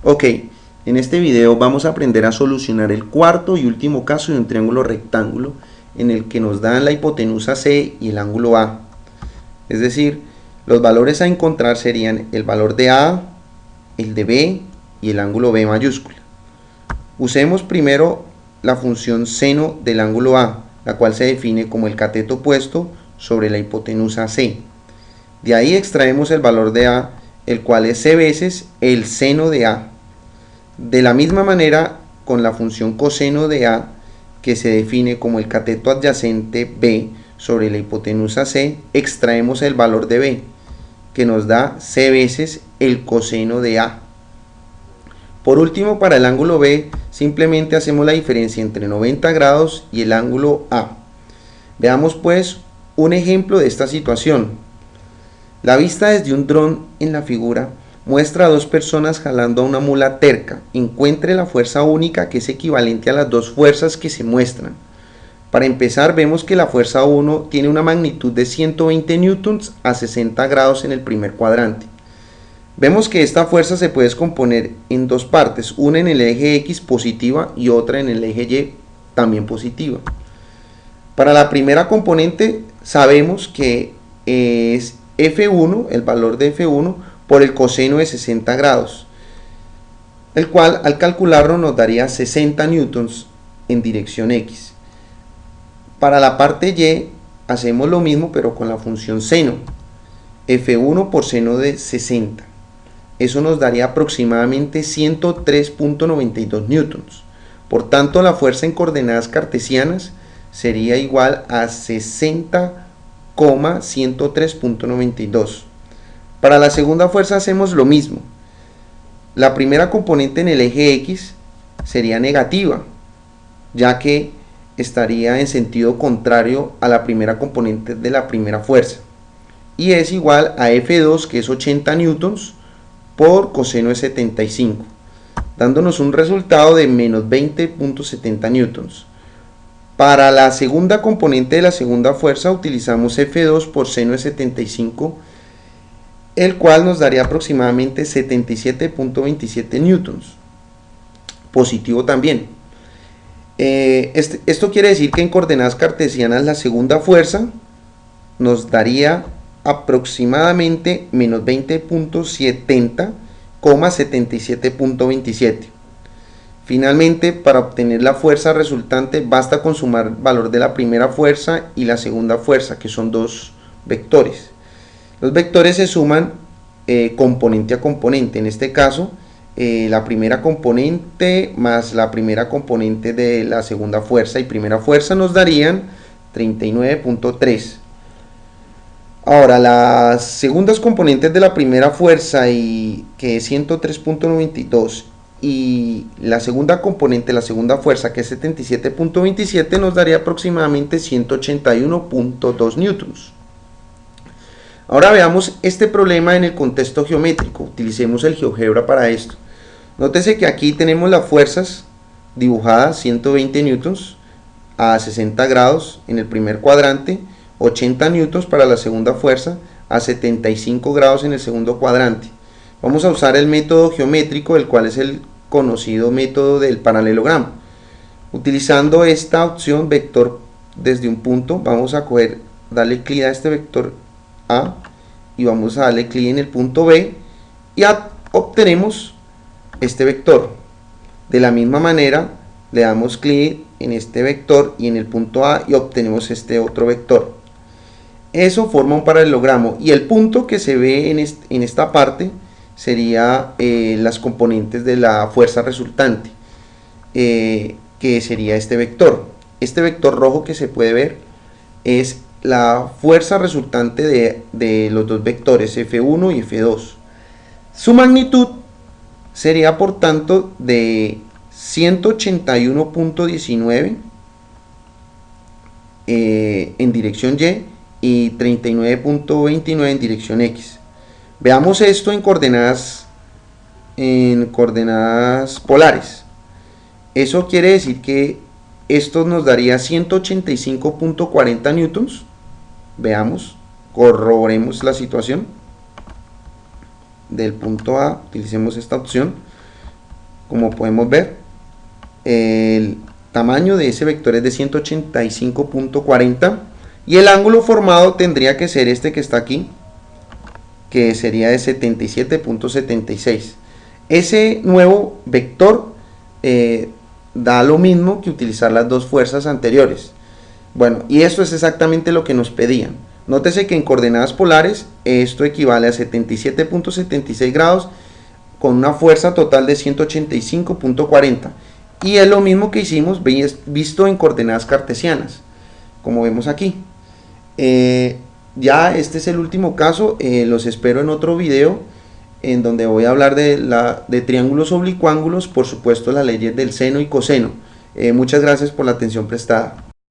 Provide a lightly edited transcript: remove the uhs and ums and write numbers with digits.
Ok, en este video vamos a aprender a solucionar el cuarto y último caso de un triángulo rectángulo en el que nos dan la hipotenusa C y el ángulo A. Es decir, los valores a encontrar serían el valor de A, el de B y el ángulo B mayúscula. Usemos primero la función seno del ángulo A, la cual se define como el cateto opuesto sobre la hipotenusa C. De ahí extraemos el valor de A, el cual es C veces el seno de A. De la misma manera, con la función coseno de A, que se define como el cateto adyacente B sobre la hipotenusa C, extraemos el valor de B, que nos da C veces el coseno de A. Por último, para el ángulo B, simplemente hacemos la diferencia entre 90 grados y el ángulo A. Veamos pues un ejemplo de esta situación. La vista desde un dron en la figura muestra a dos personas jalando a una mula terca. Encuentre la fuerza única que es equivalente a las dos fuerzas que se muestran. Para empezar, vemos que la fuerza 1 tiene una magnitud de 120 newtons a 60 grados en el primer cuadrante. Vemos que esta fuerza se puede descomponer en dos partes, una en el eje X positiva y otra en el eje Y también positiva. Para la primera componente sabemos que es F1, el valor de F1, por el coseno de 60 grados, el cual al calcularlo nos daría 60 newtons en dirección X. Para la parte Y hacemos lo mismo pero con la función seno, F1 por seno de 60. Eso nos daría aproximadamente 103.92 newtons. Por tanto, la fuerza en coordenadas cartesianas sería igual a 60,103.92. Para la segunda fuerza hacemos lo mismo. La primera componente en el eje X sería negativa, ya que estaría en sentido contrario a la primera componente de la primera fuerza. Y es igual a F2, que es 80 newtons, por coseno de 75, dándonos un resultado de menos 20.70 newtons. Para la segunda componente de la segunda fuerza utilizamos F2 por seno de 75, el cual nos daría aproximadamente 77.27 newtons, positivo también. Esto quiere decir que en coordenadas cartesianas la segunda fuerza nos daría aproximadamente menos 20.70,77.27. Finalmente, para obtener la fuerza resultante basta con sumar el valor de la primera fuerza y la segunda fuerza, que son dos vectores. Los vectores se suman componente a componente. En este caso, la primera componente más la primera componente de la segunda fuerza y primera fuerza nos darían 39.3. Ahora, las segundas componentes de la primera fuerza, que es 103.92, y la segunda componente, la segunda fuerza, que es 77.27, nos daría aproximadamente 181.2 newtons. Ahora veamos este problema en el contexto geométrico. Utilicemos el GeoGebra para esto. Nótese que aquí tenemos las fuerzas dibujadas, 120 newtons a 60 grados en el primer cuadrante, 80 newtons para la segunda fuerza a 75 grados en el segundo cuadrante. Vamos a usar el método geométrico, el cual es el conocido método del paralelogramo. Utilizando esta opción vector desde un punto, vamos a darle clic a este vector A y vamos a darle clic en el punto B y obtenemos este vector. De la misma manera le damos clic en este vector y en el punto A y obtenemos este otro vector. Eso forma un paralelogramo y el punto que se ve en esta parte sería las componentes de la fuerza resultante, que sería este vector. Este vector rojo que se puede ver es la fuerza resultante de los dos vectores F1 y F2. Su magnitud sería por tanto de 181.19 en dirección y 39.29 en dirección X. Veamos esto en coordenadas polares. Eso quiere decir que esto nos daría 185.40 newtons. Veamos, corroboremos la situación del punto A, utilicemos esta opción. Como podemos ver, el tamaño de ese vector es de 185.40 y el ángulo formado tendría que ser este que está aquí, que sería de 77.76. Ese nuevo vector da lo mismo que utilizar las dos fuerzas anteriores. Bueno, y esto es exactamente lo que nos pedían. Nótese que en coordenadas polares esto equivale a 77.76 grados con una fuerza total de 185.40. Y es lo mismo que hicimos visto en coordenadas cartesianas, como vemos aquí. Ya este es el último caso, los espero en otro video en donde voy a hablar de triángulos oblicuángulos, por supuesto las leyes del seno y coseno. Muchas gracias por la atención prestada.